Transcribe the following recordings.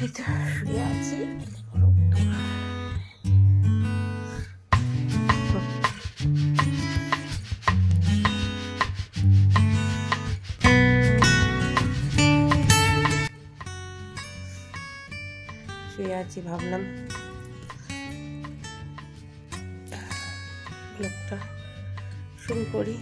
এই তো শুয়ে আছি। শুয়ে আছি, ভাবলাম ব্লগটা শুরু করি।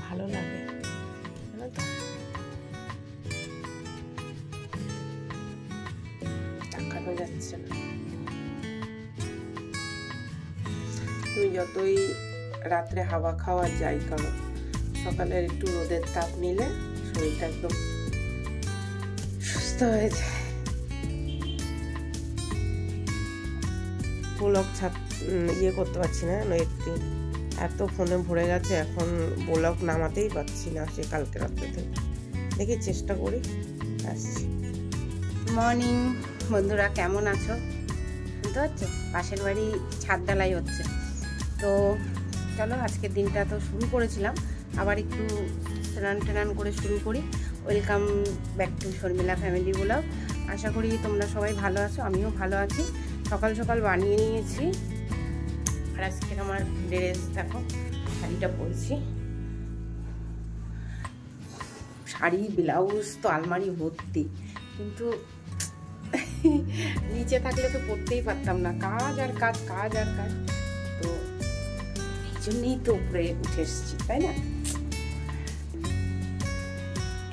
ভালো লাগে, তাকানো যাচ্ছে না। তুমি যতই রাত্রে হাওয়া খাওয়া যাই কারো, সকালের একটু রোদের তাপ নিলে শরীরটা একদম সুস্থ হয়ে যায়। ব্লগ ইয়ে করতে পারছি না, একটু এত ফোনে ভরে গেছে, এখন ব্লগ নামাতেই পারছি না। সে কালকে রাত্রে থেকে দেখি চেষ্টা করি। আসছি। মর্নিং বন্ধুরা, কেমন আছো? শুনতে পাচ্ছ পাশের বাড়ি ছাদ ঢালাই হচ্ছে। তো চলো, আজকের দিনটা তো শুরু করেছিলাম, আবার একটু স্নান টান করে শুরু করি। Welcome back to Sharmila family blog. আশা করি তোমরা সবাই ভালো আছো, আমিও ভালো আছি। সকাল সকাল বানিয়ে নিয়েছি। আর আজকের আমার ড্রেস দেখো, শাড়িটা পরছি। শাড়ি ব্লাউজ তো আলমারি ভর্তি, কিন্তু নিচে থাকলে তো পরতেই পারতাম না, কাজ আর কাজ, কাজ আর কাজ। তো এই জন্যই তো উপরে উঠে এসেছি, তাই না?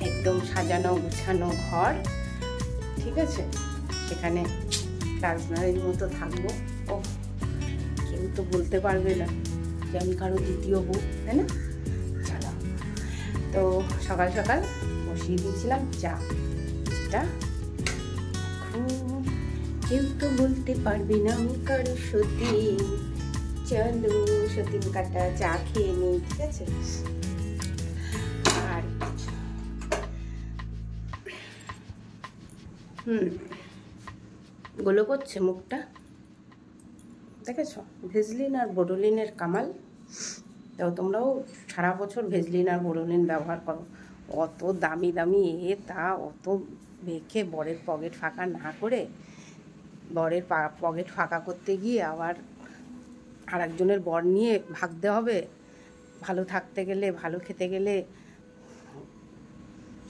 একদম সাজানো গুছানো ঘর, ঠিক আছে? সেখানে রাজনারীর মতো থাকবো। ও কেউ তো বলতে পারবে না যে আমি কারো দ্বিতীয় বউ, তাই না? চলো, তো সকাল সকাল বসিয়ে দিয়েছিলাম চা, যেটা কেউ তো বলতে পারবে না আমি কারো সতীন। চলো সতীন কাটা চা খেয়ে নিই, ঠিক আছে? আর গোলো করছে মুখটা, দেখেছো? ভেজলিন আর বোরোলিনের কামাল। তো তোমরাও সারা বছর ভেজলিন আর বোরোলিন ব্যবহার করো। অত দামি দামি তা অত মেখে বরের পকেট ফাঁকা না করে, বরের পকেট ফাঁকা করতে গিয়ে আবার আর একজনের বর নিয়ে ভাগতে হবে। ভালো থাকতে গেলে, ভালো খেতে গেলে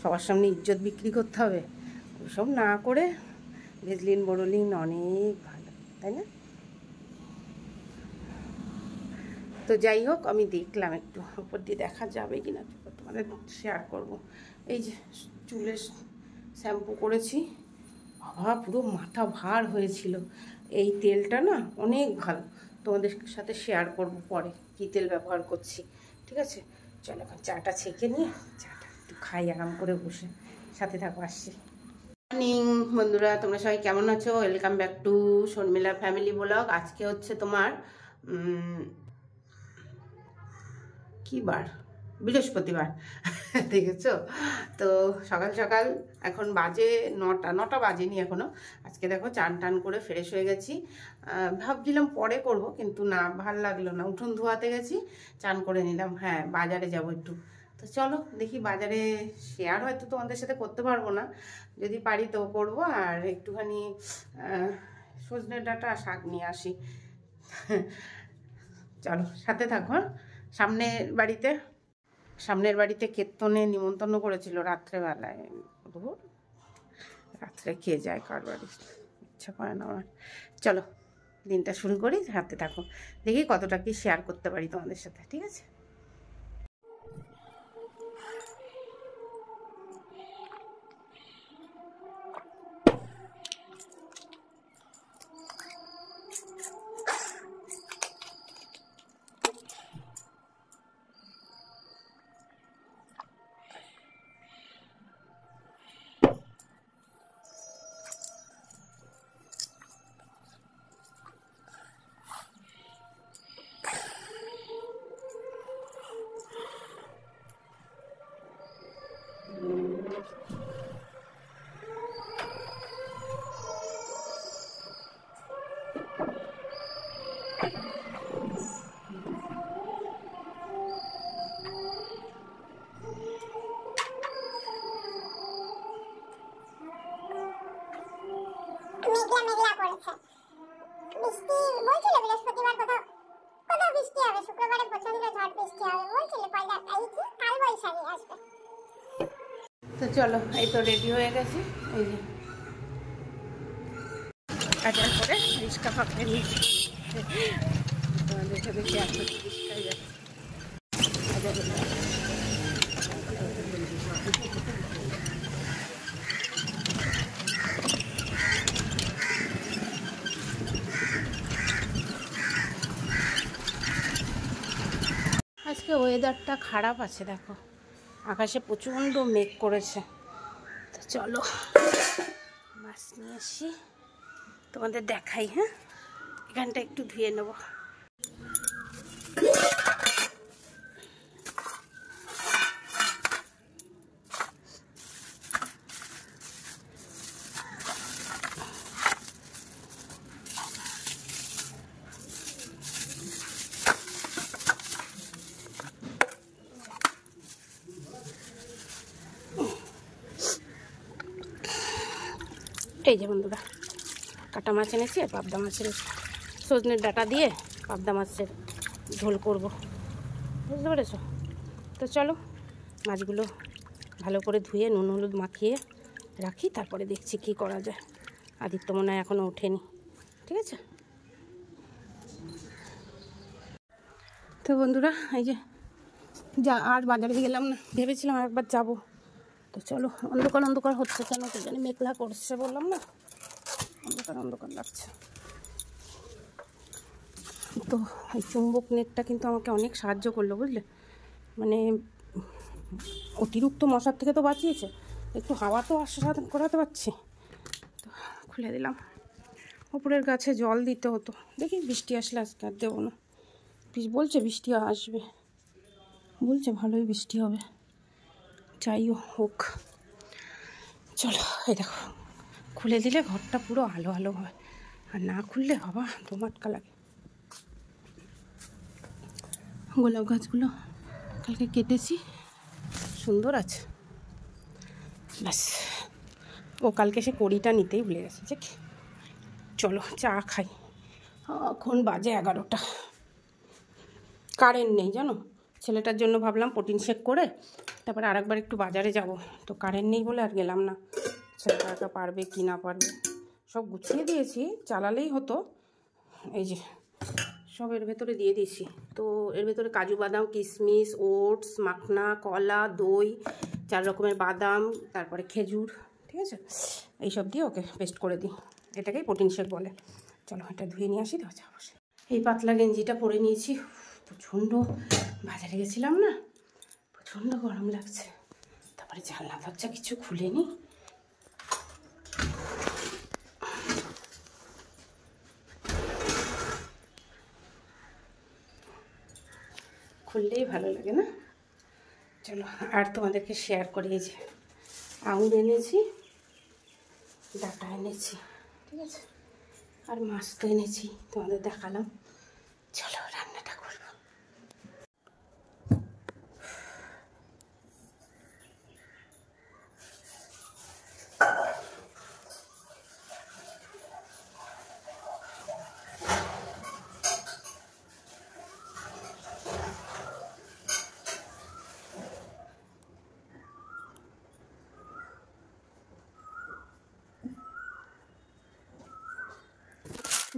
সবার সামনে ইজ্জত বিক্রি করতে হবে। ওসব না করে ভেজলিন বোরোলিন অনেক ভালো, তাই না? তো যাই হোক, আমি দেখলাম একটু উপর দিয়ে দেখা যাবে কিনা, তোমাদের শেয়ার করব। এই যে চুলে শ্যাম্পু করেছি, বাবা পুরো মাথা ভার হয়েছিল। এই তেলটা না অনেক ভালো, তোমাদের সাথে শেয়ার করব পরে কী তেল ব্যবহার করছি, ঠিক আছে? চলো এখন চাটা ছেঁকে নিয়ে চাটা একটু খাই আরাম করে বসে। সাথে থাকো, আসছি। মর্নিং বন্ধুরা, তোমরা সবাই কেমন আছো? Welcome back to Sharmila family blog. আজকে হচ্ছে তোমার কি বার? বৃহস্পতিবার, দেখেছো? তো সকাল সকাল এখন বাজে 9টা বাজেনি এখনো। আজকে দেখো চান টান করে ফ্রেশ হয়ে গেছি। ভাবছিলাম পরে করব, কিন্তু না, ভাল লাগলো না। উঠোন ধোয়াতে গেছি, চান করে নিলাম। হ্যাঁ, বাজারে যাব একটু। তো চলো দেখি, বাজারে শেয়ার হয়তো তোমাদের সাথে করতে পারবো না, যদি পারি তো করবো। আর একটুখানি সজনে ডাঁটা শাক নিয়ে আসি। চলো সাথে থাকো। সামনের বাড়িতে কীর্তনে নিমন্ত্রণ করেছিল রাত্রেবেলায়। রাত্রে খেয়ে যায় কার বাড়ি, ইচ্ছা করে না আমার। চলো দিনটা শুরু করি, হাতে থাকো, দেখি কতটা কি শেয়ার করতে পারি তোমাদের সাথে, ঠিক আছে? তো চলো, এই তো রেডি হয়ে গেছি। এই যে আজান করে রিক্সা পাকড়ে নিয়েছি, তোমাদের সাথে শেয়ার করছি। রিক্সায় যাচ্ছি আজান। আজকে ওয়েদারটা খারাপ আছে, দেখো আকাশে প্রচণ্ড মেঘ করেছে। তো চলো মাছ নিয়ে আসি, তোমাদের দেখাই। হ্যাঁ, এখানটা একটু ধুয়ে নেব। এই যে বন্ধুরা, কাটা মাছ এনেছি আর পাবদা মাছ এনেছি। সজনের ডাঁটা দিয়ে পাবদা মাছের ঝোল করব, বুঝতে পেরেছো? তো চলো মাছগুলো ভালো করে ধুয়ে নুন হলুদ মাখিয়ে রাখি, তারপরে দেখছি কি করা যায়। আদিত্য মনে হয় এখনও ওঠেনি, ঠিক আছে? তো বন্ধুরা, এই যে আর বাজারে গেলাম না, ভেবেছিলাম একবার যাব। তো চলো, অন্ধকার অন্ধকার হচ্ছে কেন কি জানি, মেঘলা করছে, বললাম না অন্ধকার অন্ধকার লাগছে। তো এই চুম্বক নেটটা কিন্তু আমাকে অনেক সাহায্য করলো, বুঝলে? মানে অতিরিক্ত মশার থেকে তো বাঁচিয়েছে, একটু হাওয়া তো আস্বাদন করাতে পারছি। তো খুলে দিলাম। উপরের গাছে জল দিতে হতো, দেখি বৃষ্টি আসলে আজকে আর দেবো না। বলছে বৃষ্টি আসবে, বলছে ভালোই বৃষ্টি হবে, যাইও হোক। চলো, এই দেখো খুলে দিলে ঘরটা পুরো আলো আলো হয়, আর না খুললে বাবা দোমাটকা লাগে। গোলাপ গাছগুলো কালকে কেটেছি, সুন্দর আছে। ব্যাস, ও কালকে সে কড়িটা নিতেই ভুলে গেছে যে। চলো চা খাই, এখন বাজে 11টা। কারেন্ট নেই জানো, ছেলেটার জন্য ভাবলাম প্রোটিন শেক করে তারপরে আরেকবার একটু বাজারে যাব। তো কারেন্ট নেই বলে আর গেলাম না। ছেলেটা একা পারবে কি না পারবে, সব গুছিয়ে দিয়েছি, চালালেই হতো। এই যে সব এর ভেতরে দিয়ে দিয়েছি। তো এর ভেতরে কাজু বাদাম, কিশমিশ, ওটস, মাখনা, কলা, দই, 4 রকমের বাদাম, তারপরে খেজুর, ঠিক আছে? এইসব দিয়ে ওকে পেস্ট করে দিই, এটাকেই প্রোটিন শেক বলে। চলো এটা ধুয়ে নিয়ে আসি, দেওয়া বসে। এই পাতলা গেঞ্জিটা পরে নিয়েছি, প্রচণ্ড বাজারে গেছিলাম না, প্রচণ্ড গরম লাগছে। তারপরে জানলা দরজা কিছু খুলেনি, খুললেই ভালো লাগে না। চলো আর তোমাদেরকে শেয়ার করি, এই যে আঙুর এনেছি, ডাটা এনেছি, ঠিক আছে? আর মাছ তো এনেছি, তোমাদের দেখালাম। চলো রান্নাটা করবো।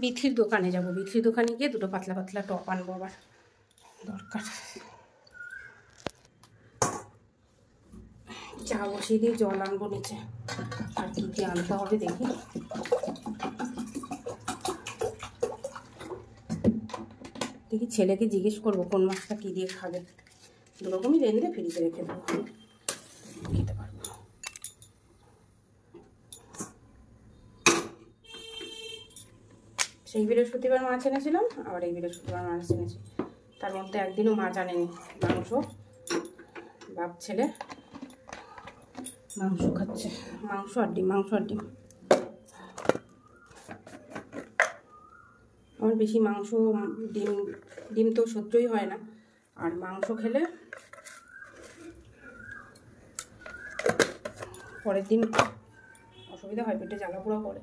বিথির দোকানে যাব, বিথির দোকানে গিয়ে দুটো পাতলা পাতলা টপ আনবো, আবার দরকার। চা বসিয়ে দিয়ে জল আনবো নিচে, আর কী কী আনতে হবে দেখি। দেখি ছেলেকে জিজ্ঞেস করবো কোন মাছটা কী দিয়ে খাবে, দুরকমই রেঁধে ফ্রিজে রেখে দেবো, খেতে পারবো। সেই বৃহস্পতিবার মাছ এনেছিলাম, আবার এই বৃহস্পতিবার মাছ এনেছি। তার মধ্যে একদিনও মাছ আনেনি, মাংস। বাপ ছেলে মাংস খাচ্ছে, মাংস আর ডিম, মাংস আর ডিম। আমার বেশি মাংস ডিম ডিম তো সহ্যই হয় না, আর মাংস খেলে পরের দিন অসুবিধা হয়, পেটে জ্বালা পোড়া করে।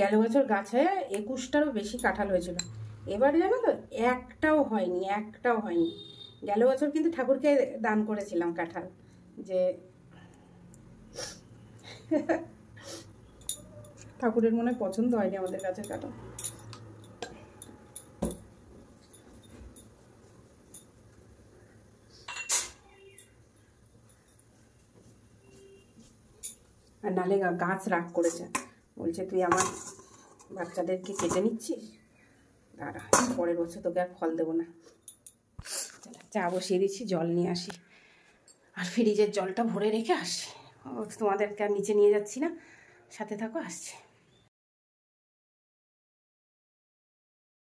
গেল বছর গাছে 21টারও বেশি কাঁঠাল হয়েছিল, এবারে জানো তো একটাও হয়নি, একটাও হয়নি। গেল বছর কিন্তু ঠাকুরকে দান করেছিলাম কাঁঠাল, যে ঠাকুরের মনে পছন্দ হয়নি আমাদের গাছের কাঁঠাল। আর নালে গাছ রাগ করেছে, বলছে তুই আমার বাচ্চাদেরকে কেটে নিচ্ছিস, দাঁড়া পরের বছর তোকে আর ফল দেবো না। চা বসিয়ে দিচ্ছি, জল নিয়ে আসি, আর ফ্রিজের জলটা ভরে রেখে আসি। তোমাদেরকে আর নিচে নিয়ে যাচ্ছি না, সাথে থাকো, আসছি।